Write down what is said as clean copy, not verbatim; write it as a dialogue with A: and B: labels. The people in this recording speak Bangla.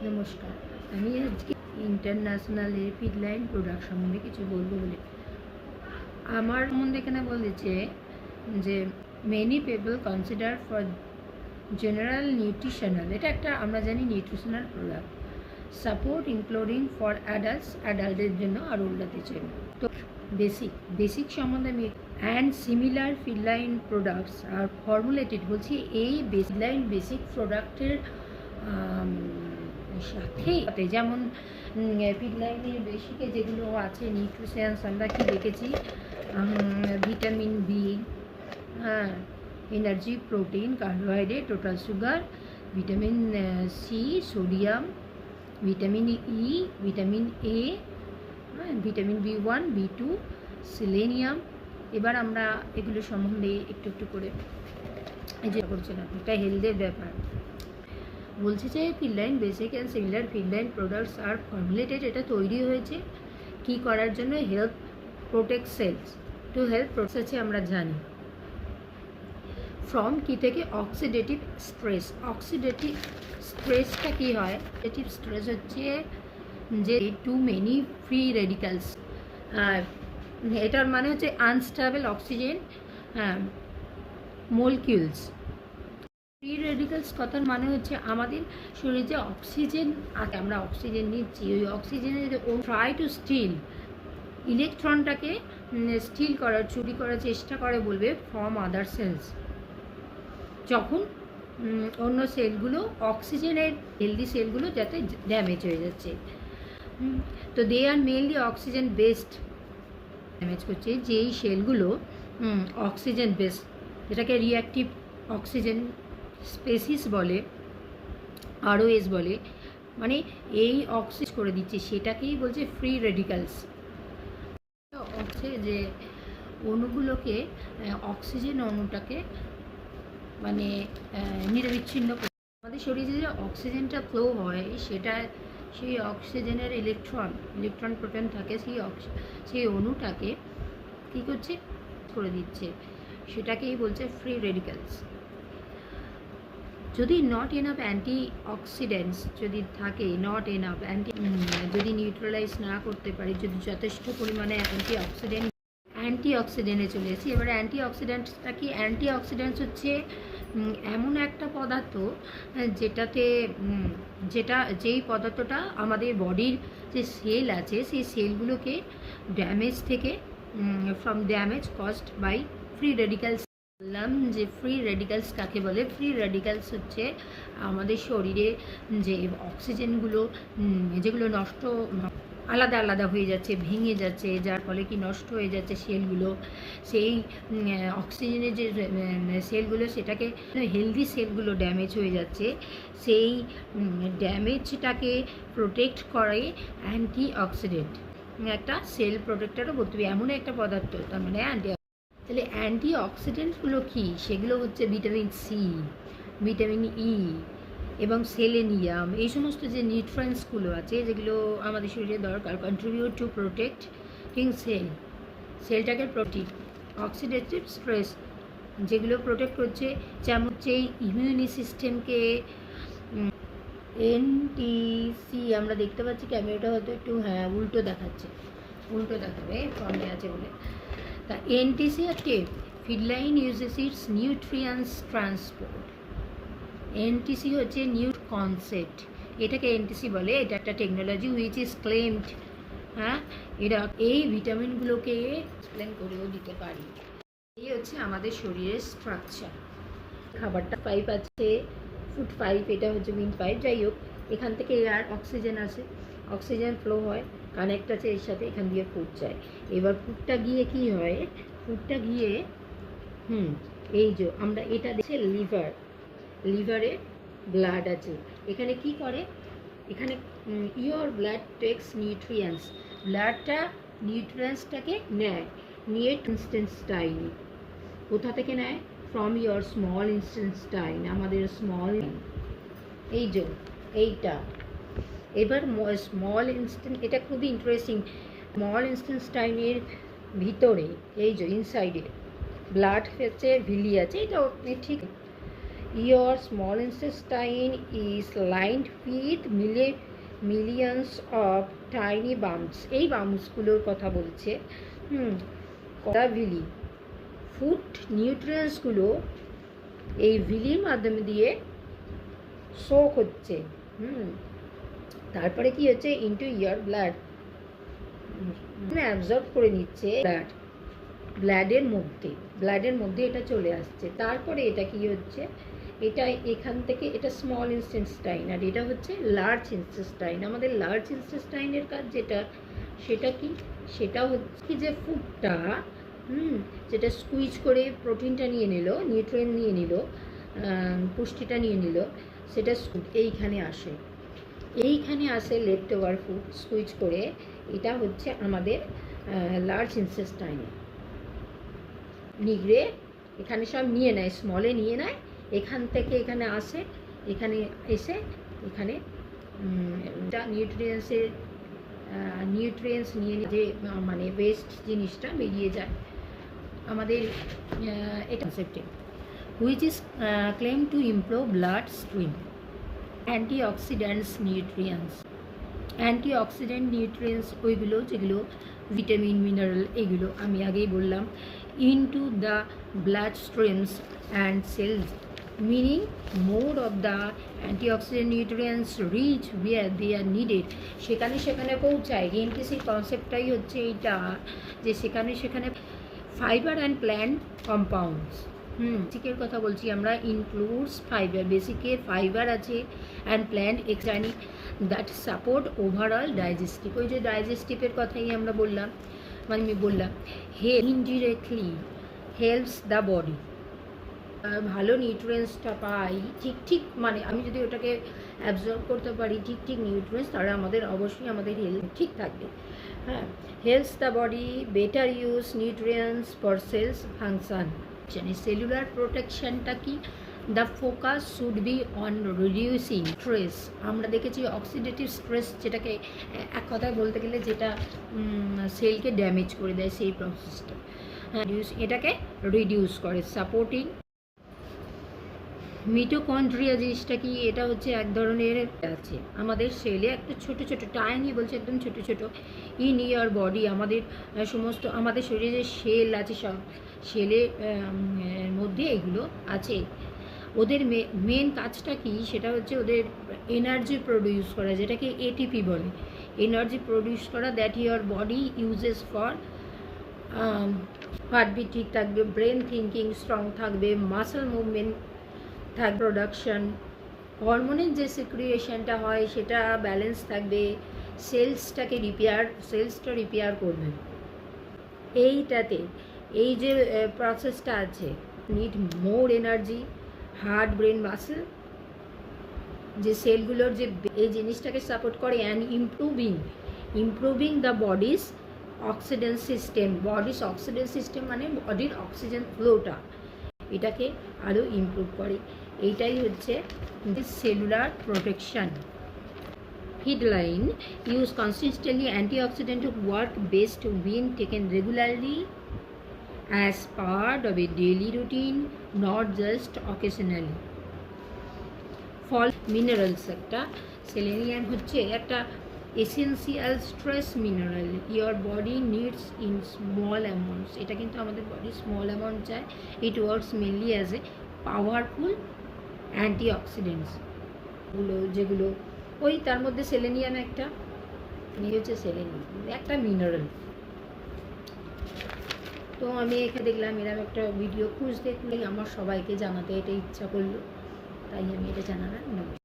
A: নমস্কার, আমি আজকে ইন্টারন্যাশনাল লিপিড লাইন প্রোডাক্ট সম্বন্ধে কিছু বলবো বলে আমার সম্বন্ধে এখানে বলেছে যে many people consider for general nutritional, এটা একটা আমরা জানি nutritional product, support including for অ্যাডাল্টদের জন্য আর ওল্ডারদের জন্য। তো বেসিক সম্বন্ধে আমি and similar Feedline products are formulated বলছি এই বেসিক প্রোডাক্টের সাথে, যেমন ফিডলাইনের বেসিকে যেগুলো আছে নিউট্রিশনস আমরা কি দেখেছি, ভিটামিন বি, হ্যাঁ, energy, protein, carbohydrate, total sugar, vitamin C, sodium, vitamin E, vitamin A, vitamin B one, B two, selenium. এবার আমরা এগুলো সম্বন্ধে একটু একটু করে এই যে করছিলাম, একটা হেলথের ব্যাপার বলছে যে Feedline basic and similar Feedline products are formulated, এটা তৈরি হয়েছে কি করার জন্য, help protect cells, to help protect আছে আমরা জানি ফ্রম কি থেকে, অক্সিডেটিভ স্ট্রেসটা কী হয়, অক্সিডেটিভ স্ট্রেস হচ্ছে যে টু মেনি ফ্রি রেডিক্যালস, এটার মানে হচ্ছে unstable oxygen molecules. Free radicals কথার মানে হচ্ছে আমাদের শরীরে যে অক্সিজেন আছে, আমরা অক্সিজেন নিচ্ছি, ওই অক্সিজেনের ট্রাই টু স্টিল ইলেকট্রনটাকে স্টিল করার, চুরি করার চেষ্টা করে বলবে ফ্রম আদার সেলস, যখন অন্য সেলগুলো অক্সিজেনের হেলদি সেলগুলো যাতে ড্যামেজ হয়ে যাচ্ছে। তো দে আর মেনলি অক্সিজেন বেসড ড্যামেজ করছে, যেই সেলগুলো অক্সিজেন বেসড, যেটাকে রিঅ্যাক্টিভ অক্সিজেন স্পেসিস বলে, আরওএস বলে, মানে এই অক্সিজ করে দিচ্ছে, সেটাকেই বলছে ফ্রি রেডিক্যালস। হচ্ছে যে অণুগুলোকে, অক্সিজেন অণুটাকে মানে নিরবিচ্ছিন্ন করে আমাদের শরীরে যে অক্সিজেনটা ফ্লো হয়, সেটা সেই অক্সিজেনের ইলেকট্রন প্রোটন থাকে, সেই অণুটাকে কী করছে, করে দিচ্ছে, সেটাকেই বলছে ফ্রি রেডিক্যালস। যদি নট এনাফ অ্যান্টি অক্সিডেন্টস যদি থাকে, নট এনাফ যদি নিউট্রালাইজ না করতে পারি, যদি যথেষ্ট পরিমাণে অ্যান্টি অক্সিডেন্টে চলে এসেছি। এবারে অ্যান্টিঅক্সিডেন্টসটা কি, অ্যান্টিঅক্সিডেন্টস হচ্ছে এমন একটা পদার্থ যেই পদার্থটা আমাদের বডির যে সেল আছে, সেই সেলগুলোকে ড্যামেজ থেকে, from damage caused by free radicals. বললাম যে ফ্রি রেডিক্যালস কাকে বলে। ফ্রি রেডিক্যালস হচ্ছে আমাদের শরীরে যে অক্সিজেনগুলো যেগুলো আলাদা আলাদা হয়ে যাচ্ছে, ভেঙে যাচ্ছে, যার ফলে কি নষ্ট হয়ে যাচ্ছে সেলগুলো, সেই অক্সিজেনের যে সেলগুলো, সেটাকে হেলদি সেলগুলো ড্যামেজ হয়ে যাচ্ছে, সেই ড্যামেজটাকে প্রোটেক্ট করে অ্যান্টি অক্সিডেন্ট, একটা সেল প্রোটেক্টরও বলতে হবে, এমন একটা পদার্থ, তার মানে তাহলে অ্যান্টি অক্সিডেন্টগুলো কী, সেগুলো হচ্ছে ভিটামিন সি, ভিটামিন ই এবং সেলেনিয়াম, এই সমস্ত যে নিউট্রিয়েন্টসগুলো আছে যেগুলো আমাদের শরীরে দরকার, কন্ট্রিবিউট টু প্রোটেক্টিং সেলটাকে অক্সিডেটিভ স্ট্রেস যেগুলো প্রোটেক্ট করছে, যেমন হচ্ছে ইমিউনি সিস্টেমকে। এনটিসি আমরা দেখতে পাচ্ছি, ক্যামেরাটা হয়তো একটু উল্টো দেখাচ্ছে, উল্টো দেখাবে ফর্মে আছে বলে। তা এনটিসি হচ্ছে Feedline uses its nutrients transport. NTC হচ্ছে নিউ কনসেপ্ট, এটাকে এনটিসি বলে, এটা একটা টেকনোলজি হুইচ ইজ ক্লেমড। এরা এই ভিটামিনগুলোকে এক্সপ্লেন করেও দিতে পারি। এই হচ্ছে আমাদের শরীরের স্ট্রাকচার। খাবারটা পাইপ আছে, ফুড পাইপ, এটা হচ্ছে মিন পাইপ, যাই হোক, এখান থেকে এয়ার অক্সিজেন আসে, অক্সিজেন ফ্লো হয়, কানেক্ট আছে এর সাথে, এখান দিয়ে ফুড যায়। এবার ফুডটা গিয়ে কি হয়, ফুডটা গিয়ে এই যে আমরা এটা দেখছি লিভারে ব্লাড আছে, এখানে কি করে, এখানে ইয়োর ব্লাড টেক্স নিউট্রিয়েন্টস, ব্লাডটা নিউট্রিয়েন্টসটাকে নেয়, নিয়ে ইনস্টেন্টাইন, কোথা থেকে নেয়, ফ্রম ইয়োর স্মল ইনস্টেন্টাইন, আমাদের স্মল, এই যে এইটা। এবার স্মল এটা খুবই ইন্টারেস্টিং, স্মল ইনস্টেন্টাইনের ভিতরে এই যে ইনসাইডে ব্লাড হচ্ছে ভিলি আছে, এটা ঠিক Your small intestine is lined with millions of tiny bumps. এই বাম্পসগুলোর কথা বলছে। কটা ভিলি ফুড নিউট্রিয়েন্টসগুলো এই ভিলির মাধ্যমে দিয়ে শোক হচ্ছে। তারপরে কি হচ্ছে, ইনটু ইয়ার ব্লাড অ্যাবজর্ব করে নিচ্ছে ব্লাডের মধ্যে এটা চলে আসছে। তারপরে এটা কি হচ্ছে, এটা এখান থেকে এটা স্মল ইন্টেস্টাইন আর এটা হচ্ছে লার্জ ইন্টেস্টাইন। আমাদের লার্জ ইন্টেস্টাইনের কাজ সেটা হচ্ছে কি যে ফুডটা যেটা স্কুইজ করে প্রোটিনটা নিয়ে নিল, নিউট্রিয়েন্ট নিয়ে নিল, পুষ্টিটা নিয়ে নিল, সেটা এইখানে আসে লেফট ওভার ফুড স্কুইজ করে। এটা হচ্ছে আমাদের লার্জ ইন্টেস্টাইনে নিগড়ে এখানে সব নিয়ে নেয়, স্মলে নিয়ে নেয়, এখান থেকে এখানে আসে, এখানে এসে এখানে নিউট্রিয়েন্টস নিয়ে যে মানে ওয়েস্ট জিনিসটা বেরিয়ে যায় আমাদের এটা কনসেপ্টে, which is claim to improve blood stream. Antioxidants nutrients ওইগুলো যেগুলো ভিটামিন মিনারেল এগুলো আমি আগেই বললাম, into the blood streams and cells, meaning more of the antioxidant nutrients reach where they are needed. সেখানে পৌঁছায়। এনটিসির কনসেপ্টটাই হচ্ছে এইটা যে সেখানে ফাইবার অ্যান্ড প্ল্যান্ট কম্পাউন্ডস। বেসিকের কথা বলছি আমরা, ইনক্লুডস ফাইবার, বেসিকে ফাইবার আছে অ্যান্ড প্ল্যান্ট এক্সানিক দ্যাট সাপোর্ট ওভারঅল ডাইজেস্টিভ। ওই যে ডাইজেস্টিভের কথাই আমরা বললাম, ইনডিরেক্টলি হেল্পস দ্য বডি। ভালো নিউট্রিয়েন্টসটা পাই ঠিক মানে আমি যদি ওটাকে অ্যাবজর্ব করতে পারি ঠিক নিউট্রিয়েন্টস, তাহলে অবশ্যই আমাদের হেলথ ঠিক থাকবে। Helps the body better use nutrients for cells function. Cellular প্রোটেকশনটা কি, the focus should be on reducing stress. আমরা দেখেছি অক্সিডেটিভ স্ট্রেস, যেটাকে এক কথায় বলতে গেলে যেটা সেলকে ড্যামেজ করে দেয়, সেই প্রসেসটা এটাকে রিডিউস করে। সাপোর্টিং মিটোকন্ড্রিয়া জিনিসটা কি, এটা হচ্ছে এক ধরনের আছে আমাদের সেলে, একটা ছোটো টাইনি বলছে একদম ছোটো ইন ইয়ার বডি। আমাদের শরীরে যে সেল আছে, সব সেলের মধ্যে এগুলো আছে। ওদের মেন কাজটা কি, সেটা হচ্ছে ওদের এনার্জি প্রডিউস করা, যেটাকে এটিপি বলে, এনার্জি প্রডিউস করা, that your body uses for heartbeat ঠিক থাকবে, ব্রেন থিঙ্কিং স্ট্রং থাকবে, মাসল মুভমেন্ট থাকবে, প্রোডাকশন হরমোনের যে সিক্রিয়েশনটা হয় সেটা ব্যালেন্স থাকবে, সেলসটা রিপেয়ার করবে। এইটাতে এই যে প্রসেসটা আছে, need more energy, heart brain muscle যে সেলগুলোর যে এই জিনিসটাকে সাপোর্ট করে, and improving the bodies oxidant system মানে বডির অক্সিজেন ফ্লোটা, এটাকে আরও ইমপ্রুভ করে। এইটাই হচ্ছে cellular protection. Headline, use consistently antioxidant work best when taken regularly as part of a daily routine, not just occasionally. ফল মিনারেলস, একটা সেলেনিয়াম হচ্ছে একটা essential stress mineral your body needs in small amounts. এটা কিন্তু আমাদের বডি স্মল অ্যামাউন্ট চায়। It works mainly as a powerful antioxidants যেগুলো ওই তার মধ্যে সেলেনিয়াম একটা, হচ্ছে সেলেনিয়াম একটা মিনারেল। তো আমি এখানে দেখলাম এরকম একটা ভিডিও খুঁজতে আমার সবাইকে জানাতে এটা ইচ্ছা করলো, তাই আমি এটা জানালাম। নমস্কার।